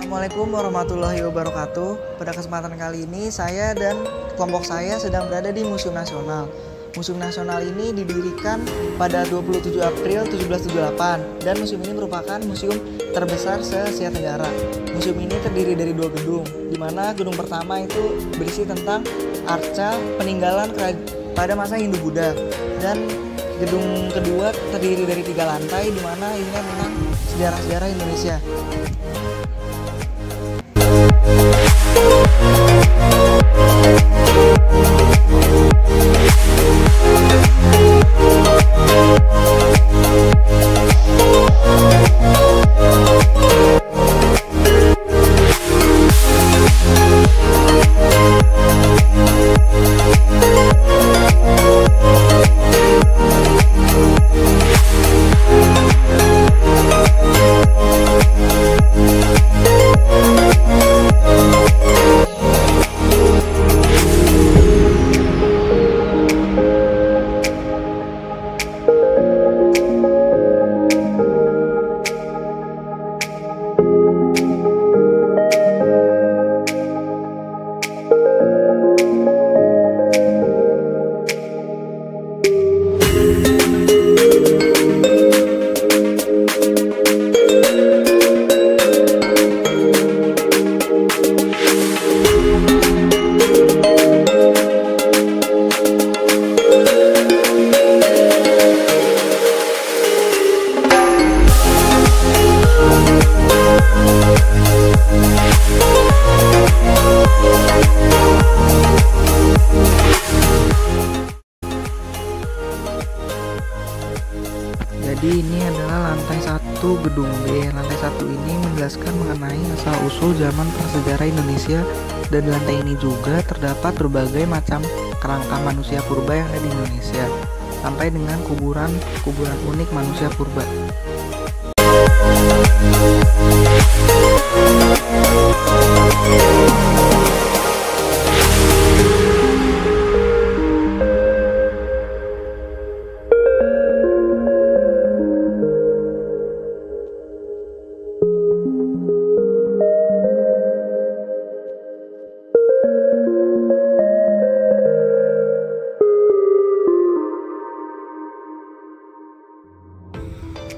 Assalamualaikum warahmatullahi wabarakatuh. Pada kesempatan kali ini saya dan kelompok saya sedang berada di Museum Nasional. Museum Nasional ini didirikan pada 27 April 1778 dan museum ini merupakan museum terbesar se-Asia Tenggara. Museum ini terdiri dari 2 gedung, di mana gedung pertama itu berisi tentang arca peninggalan pada masa Hindu-Buddha, dan gedung kedua terdiri dari 3 lantai, di mana ini tentang sejarah-sejarah Indonesia. Jadi ini adalah lantai 1 gedung B. Lantai 1 ini menjelaskan mengenai asal-usul zaman prasejarah Indonesia, dan di lantai ini juga terdapat berbagai macam kerangka manusia purba yang ada di Indonesia, sampai dengan kuburan unik manusia purba.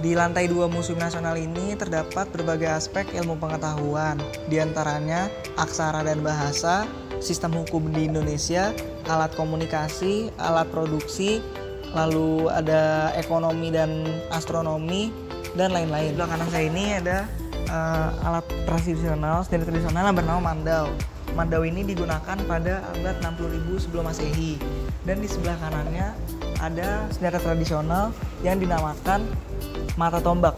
Di lantai 2 Museum Nasional ini terdapat berbagai aspek ilmu pengetahuan, diantaranya aksara dan bahasa, sistem hukum di Indonesia, alat komunikasi, alat produksi, lalu ada ekonomi dan astronomi, dan lain-lain. Di belakang kanan saya ini ada alat tradisional, seni tradisional yang bernama mandau. Mandau ini digunakan pada abad 60.000 sebelum Masehi, dan di sebelah kanannya ada senjata tradisional yang dinamakan mata tombak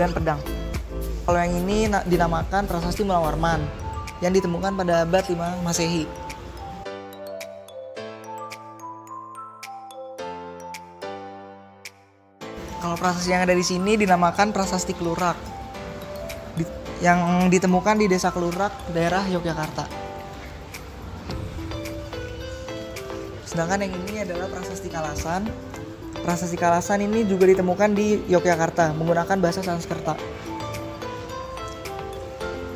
dan pedang. Kalau yang ini dinamakan prasasti Mulawarman yang ditemukan pada abad 5 Masehi. Kalau prasasti yang ada di sini dinamakan prasasti Klurak, yang ditemukan di desa Klurak, daerah Yogyakarta. Sedangkan yang ini adalah prasasti Kalasan. Prasasti Kalasan ini juga ditemukan di Yogyakarta menggunakan bahasa Sanskerta.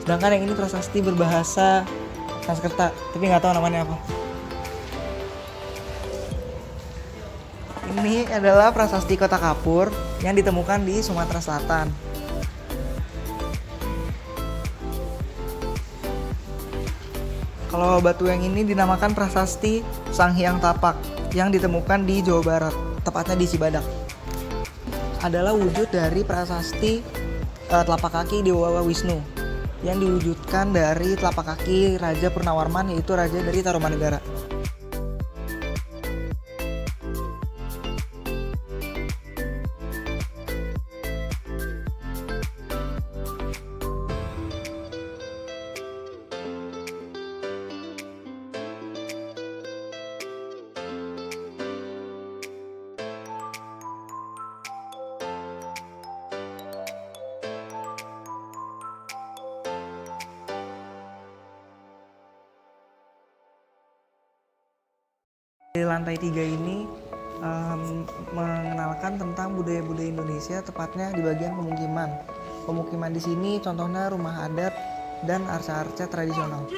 Sedangkan yang ini prasasti berbahasa Sanskerta, tapi nggak tahu namanya apa. Ini adalah prasasti Kota Kapur yang ditemukan di Sumatera Selatan. Kalau batu yang ini dinamakan prasasti Sanghyang Tapak yang ditemukan di Jawa Barat, tepatnya di Cibadak. Adalah wujud dari prasasti telapak kaki Dewa Wisnu yang diwujudkan dari telapak kaki Raja Purnawarman, yaitu raja dari Tarumanegara. Di lantai 3 ini mengenalkan tentang budaya-budaya Indonesia, tepatnya di bagian pemukiman. Pemukiman di sini contohnya rumah adat dan arca-arca tradisional.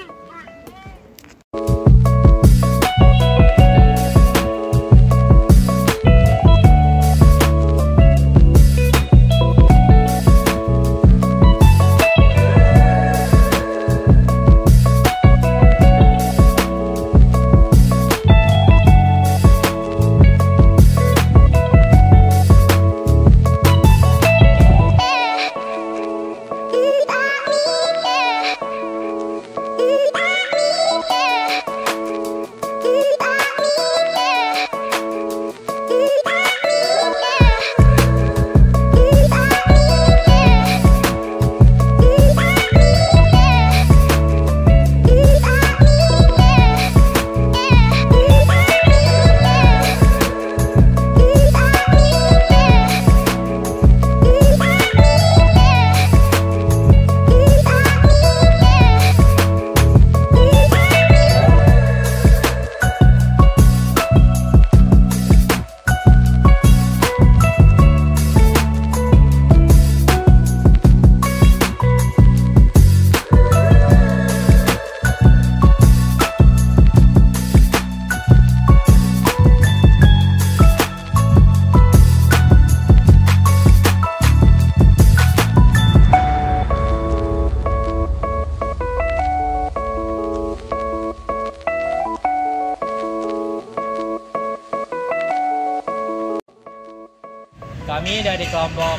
Kami dari kelompok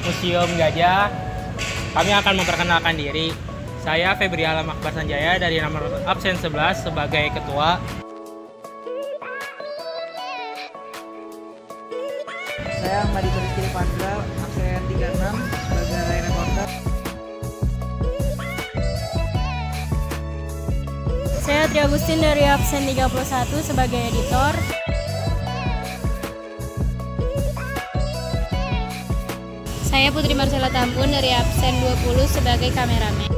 Museum Gajah, kami akan memperkenalkan diri. Saya Febri Alam Akbar Sanjaya dari nomor absen 11 sebagai ketua. Saya Madi Rizky Pandra, absen 36 sebagai reporter. Saya Tri Agustin dari absen 31 sebagai editor. Saya Putri Marcella Tampun dari absen 20 sebagai kameramen.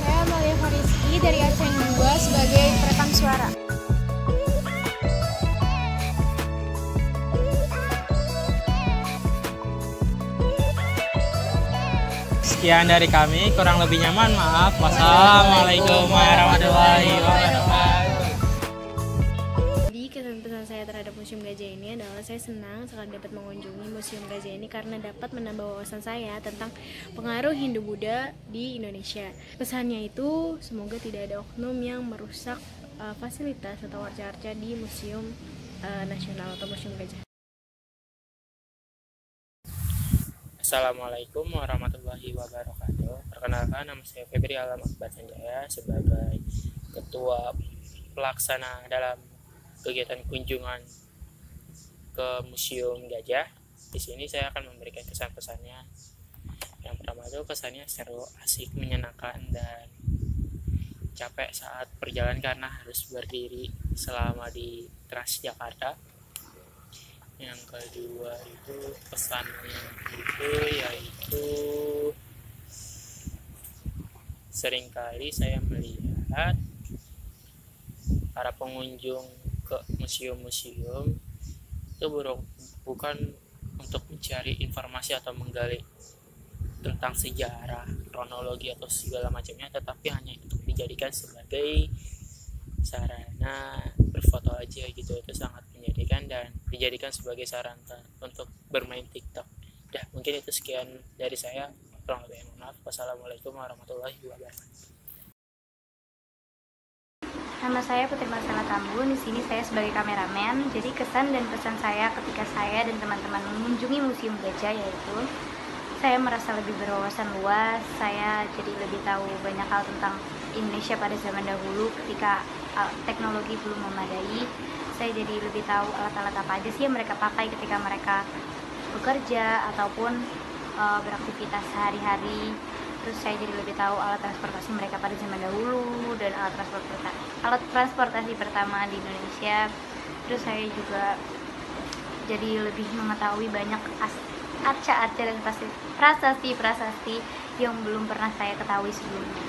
Saya Amalia Fariski dari absen 2 sebagai perekam suara. Sekian dari kami, kurang lebihnya mohon maaf. Wassalamualaikum warahmatullahi wabarakatuh. Kesan-pesan saya terhadap Museum Gajah ini adalah saya senang sekali dapat mengunjungi Museum Gajah ini karena dapat menambah wawasan saya tentang pengaruh Hindu-Buddha di Indonesia. Pesannya itu semoga tidak ada oknum yang merusak fasilitas atau arca-arca di Museum Nasional atau Museum Gajah. Assalamualaikum warahmatullahi wabarakatuh. Perkenalkan, nama saya Febri Alam Akbar Sanjaya sebagai ketua pelaksana dalam kegiatan kunjungan ke Museum Gajah. Di sini saya akan memberikan kesan-pesannya. Yang pertama itu kesannya seru, asik, menyenangkan, dan capek saat perjalanan karena harus berdiri selama di Transjakarta. Yang kedua itu pesannya itu yaitu seringkali saya melihat para pengunjung ke museum-museum itu bukan untuk mencari informasi atau menggali tentang sejarah, kronologi atau segala macamnya, tetapi hanya untuk dijadikan sebagai sarana berfoto aja gitu. Itu sangat menjadikan dan dijadikan sebagai sarana untuk bermain TikTok. Mungkin itu sekian dari saya. Kurang lebih mohon maaf. Wassalamualaikum warahmatullahi wabarakatuh. Nama saya Putri Marcella Tambun. Di sini saya sebagai kameramen. Jadi kesan dan pesan saya ketika saya dan teman-teman mengunjungi Museum Gajah yaitu saya merasa lebih berwawasan luas. Saya jadi lebih tahu banyak hal tentang Indonesia pada zaman dahulu ketika teknologi belum memadai. Saya jadi lebih tahu alat-alat apa aja sih yang mereka pakai ketika mereka bekerja ataupun beraktivitas sehari-hari. Terus saya jadi lebih tahu alat transportasi mereka pada zaman dahulu dan alat transportasi pertama di Indonesia. Terus saya juga jadi lebih mengetahui banyak arca-arca dan prasasti yang belum pernah saya ketahui sebelumnya.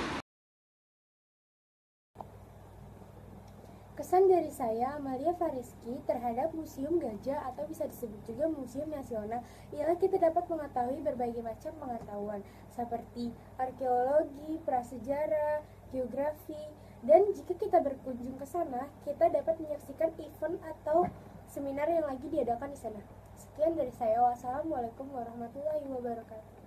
Kesan dari saya, Amalia Fariski, terhadap Museum Gajah atau bisa disebut juga Museum Nasional ialah kita dapat mengetahui berbagai macam pengetahuan seperti arkeologi, prasejarah, geografi, dan jika kita berkunjung ke sana, kita dapat menyaksikan event atau seminar yang lagi diadakan di sana. Sekian dari saya. Wassalamualaikum warahmatullahi wabarakatuh.